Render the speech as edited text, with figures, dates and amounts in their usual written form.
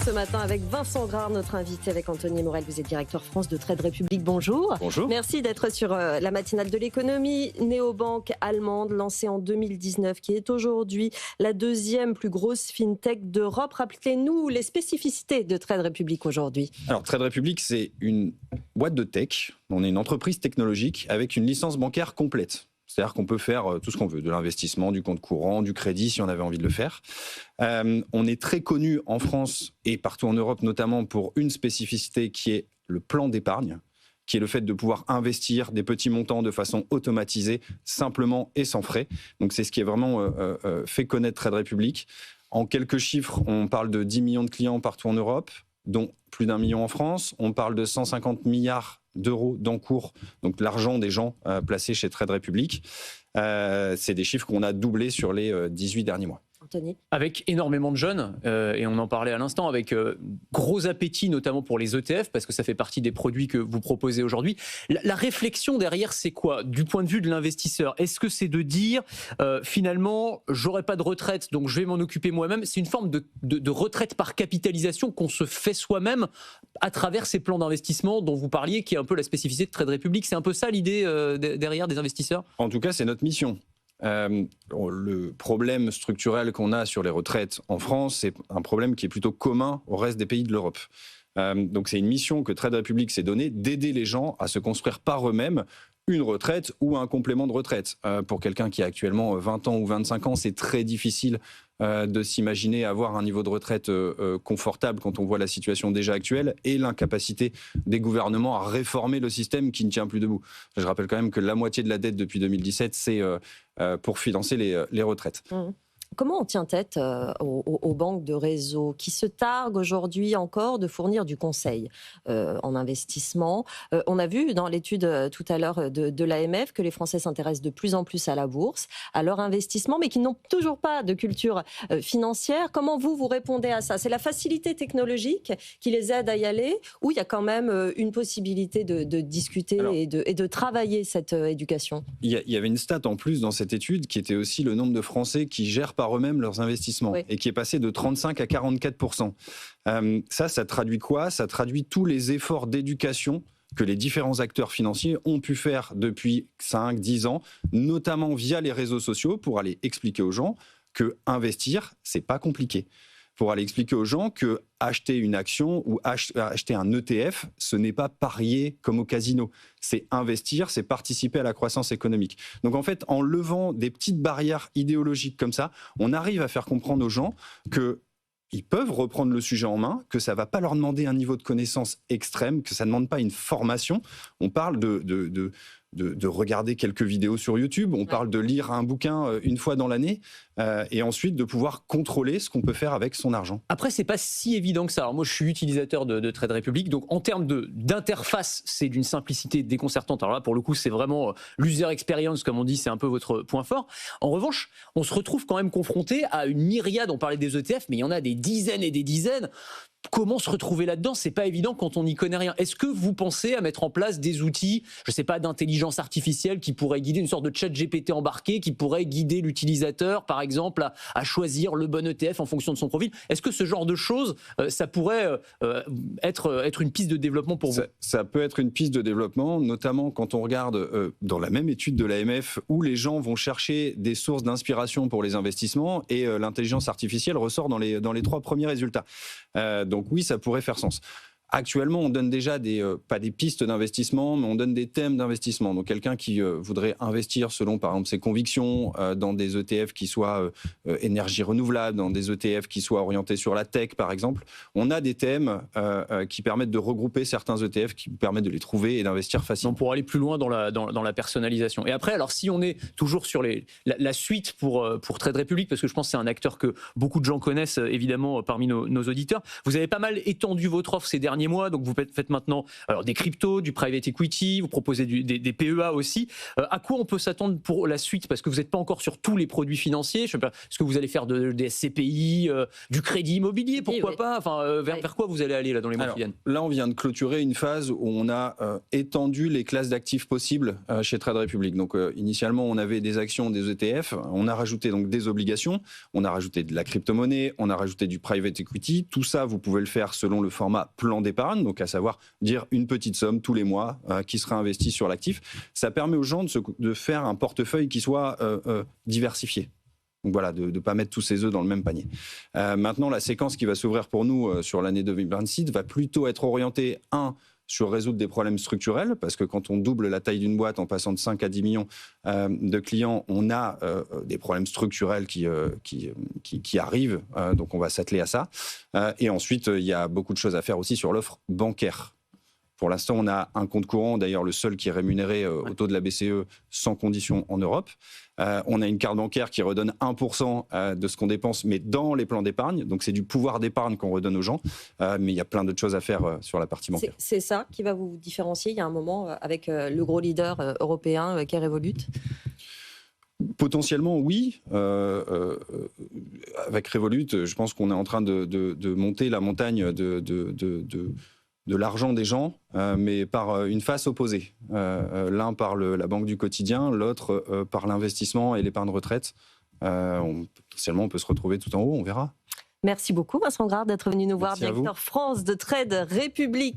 ce matin avec Vincent Grard, notre invité, avec Anthony Morel. Vous êtes directeur France de Trade Republic. Bonjour. Bonjour. Merci d'être sur la matinale de l'économie. Néobanque allemande, lancée en 2019, qui est aujourd'hui la deuxième plus grosse fintech d'Europe. Rappelez-nous les spécificités de Trade Republic aujourd'hui. Alors, Trade Republic, c'est une boîte de tech. On est une entreprise technologique avec une licence bancaire complète. C'est-à-dire qu'on peut faire tout ce qu'on veut, de l'investissement, du compte courant, du crédit, si on avait envie de le faire. On est très connu en France et partout en Europe, notamment pour une spécificité qui est le plan d'épargne, qui est le fait de pouvoir investir des petits montants de façon automatisée, simplement et sans frais. Donc c'est ce qui est vraiment fait connaître Trade Republic. En quelques chiffres, on parle de 10 millions de clients partout en Europe, dont plus d'1 million en France. On parle de 150 milliards d'euros d'encours, donc l'argent des gens placés chez Trade Republic. C'est des chiffres qu'on a doublés sur les 18 derniers mois. Anthony. Avec énormément de jeunes, et on en parlait à l'instant, avec gros appétit notamment pour les ETF, parce que ça fait partie des produits que vous proposez aujourd'hui. La réflexion derrière, c'est quoi du point de vue de l'investisseur? Est-ce que c'est de dire, finalement, j'aurai pas de retraite, donc je vais m'en occuper moi-même? C'est une forme de retraite par capitalisation qu'on se fait soi-même à travers ces plans d'investissement dont vous parliez, qui est un peu la spécificité de Trade Republic. C'est un peu ça l'idée derrière des investisseurs? En tout cas, c'est notre mission. Le problème structurel qu'on a sur les retraites en France, c'est un problème qui est plutôt commun au reste des pays de l'Europe. Donc c'est une mission que Trade Republic s'est donnée, d'aider les gens à se construire par eux-mêmes une retraite ou un complément de retraite. Pour quelqu'un qui a actuellement 20 ans ou 25 ans, c'est très difficile de s'imaginer avoir un niveau de retraite confortable quand on voit la situation déjà actuelle et l'incapacité des gouvernements à réformer le système qui ne tient plus debout. Je rappelle quand même que la moitié de la dette depuis 2017, c'est pour financer les retraites. Comment on tient tête aux banques de réseau qui se targuent aujourd'hui encore de fournir du conseil en investissement? On a vu dans l'étude tout à l'heure de l'AMF que les Français s'intéressent de plus en plus à la bourse, à leur investissement, mais qui n'ont toujours pas de culture financière. Comment vous répondez à ça? C'est la facilité technologique qui les aide à y aller, ou il y a quand même une possibilité de discuter et de travailler cette éducation? Il y avait une stat en plus dans cette étude qui était aussi le nombre de Français qui gèrent par eux-mêmes leurs investissements, oui, et qui est passé de 35 à 44%. Ça traduit quoi? Ça traduit tous les efforts d'éducation que les différents acteurs financiers ont pu faire depuis 5-10 ans, notamment via les réseaux sociaux, pour aller expliquer aux gens que investir, c'est pas compliqué. Pour aller expliquer aux gens que acheter une action ou acheter un ETF, ce n'est pas parier comme au casino. C'est investir, c'est participer à la croissance économique. Donc en fait, en levant des petites barrières idéologiques comme ça, on arrive à faire comprendre aux gens qu'ils peuvent reprendre le sujet en main, que ça ne va pas leur demander un niveau de connaissance extrême, que ça ne demande pas une formation. On parle de regarder quelques vidéos sur YouTube, on parle de lire un bouquin une fois dans l'année, et ensuite de pouvoir contrôler ce qu'on peut faire avec son argent. Après, c'est pas si évident que ça. Alors moi, je suis utilisateur de Trade Republic, donc en termes d'interface, c'est d'une simplicité déconcertante. Alors là, pour le coup, c'est vraiment l'user experience, comme on dit, c'est un peu votre point fort. En revanche, on se retrouve quand même confronté à une myriade, on parlait des ETF, mais il y en a des dizaines et des dizaines. Comment se retrouver là-dedans? C'est pas évident quand on n'y connaît rien. Est-ce que vous pensez à mettre en place des outils, je sais pas, d'intelligence artificielle qui pourraient guider, une sorte de chat GPT embarqué qui pourrait guider l'utilisateur, par exemple, à choisir le bon ETF en fonction de son profil? Est-ce que ce genre de choses, ça pourrait être une piste de développement pour vous? Ça peut être une piste de développement, notamment quand on regarde dans la même étude de l'AMF où les gens vont chercher des sources d'inspiration pour les investissements et l'intelligence artificielle ressort dans les 3 premiers résultats. Donc oui, ça pourrait faire sens. Actuellement, on donne déjà pas des pistes d'investissement, mais on donne des thèmes d'investissement. Donc quelqu'un qui voudrait investir selon, par exemple, ses convictions dans des ETF qui soient énergie renouvelable, dans des ETF qui soient orientés sur la tech, par exemple, on a des thèmes qui permettent de regrouper certains ETF, qui permettent de les trouver et d'investir facilement. Donc pour aller plus loin dans la personnalisation. Et après, alors si on est toujours sur la suite pour Trade Republic, parce que je pense que c'est un acteur que beaucoup de gens connaissent évidemment parmi nos auditeurs, vous avez pas mal étendu votre offre ces derniers derniers mois. Donc vous faites maintenant des cryptos, du private equity, vous proposez des PEA aussi. À quoi on peut s'attendre pour la suite? Parce que vous n'êtes pas encore sur tous les produits financiers. Je sais pas, est-ce que vous allez faire des SCPI, du crédit immobilier, pourquoi pas? Enfin, vers quoi vous allez aller là dans les mois qui viennent? Là, on vient de clôturer une phase où on a étendu les classes d'actifs possibles chez Trade Republic. Donc initialement, on avait des actions, des ETF, on a rajouté donc des obligations, on a rajouté de la crypto-monnaie, on a rajouté du private equity. Tout ça, vous pouvez le faire selon le format plan d'épargne, donc à savoir dire une petite somme tous les mois qui sera investie sur l'actif. Ça permet aux gens de faire un portefeuille qui soit diversifié. Donc voilà, de ne pas mettre tous ses œufs dans le même panier. Maintenant, la séquence qui va s'ouvrir pour nous sur l'année 2026 va plutôt être orientée, sur résoudre des problèmes structurels, parce que quand on double la taille d'une boîte en passant de 5 à 10 millions de clients, on a des problèmes structurels qui arrivent, donc on va s'atteler à ça. Et ensuite, il y a beaucoup de choses à faire aussi sur l'offre bancaire. Pour l'instant, on a un compte courant, d'ailleurs le seul qui est rémunéré au taux de la BCE sans condition en Europe. On a une carte bancaire qui redonne 1% de ce qu'on dépense, mais dans les plans d'épargne. Donc c'est du pouvoir d'épargne qu'on redonne aux gens. Mais il y a plein d'autres choses à faire sur la partie bancaire. C'est ça qui va vous différencier, il y a un moment, avec le gros leader européen qu'est Revolut? Potentiellement, oui. Avec Revolut, je pense qu'on est en train de monter la montagne de l'argent des gens, mais par une face opposée. L'un par la banque du quotidien, l'autre par l'investissement et l'épargne retraite. Potentiellement, on peut se retrouver tout en haut, on verra. Merci beaucoup, Vincent Grard, d'être venu nous voir, directeur France de Trade Republic.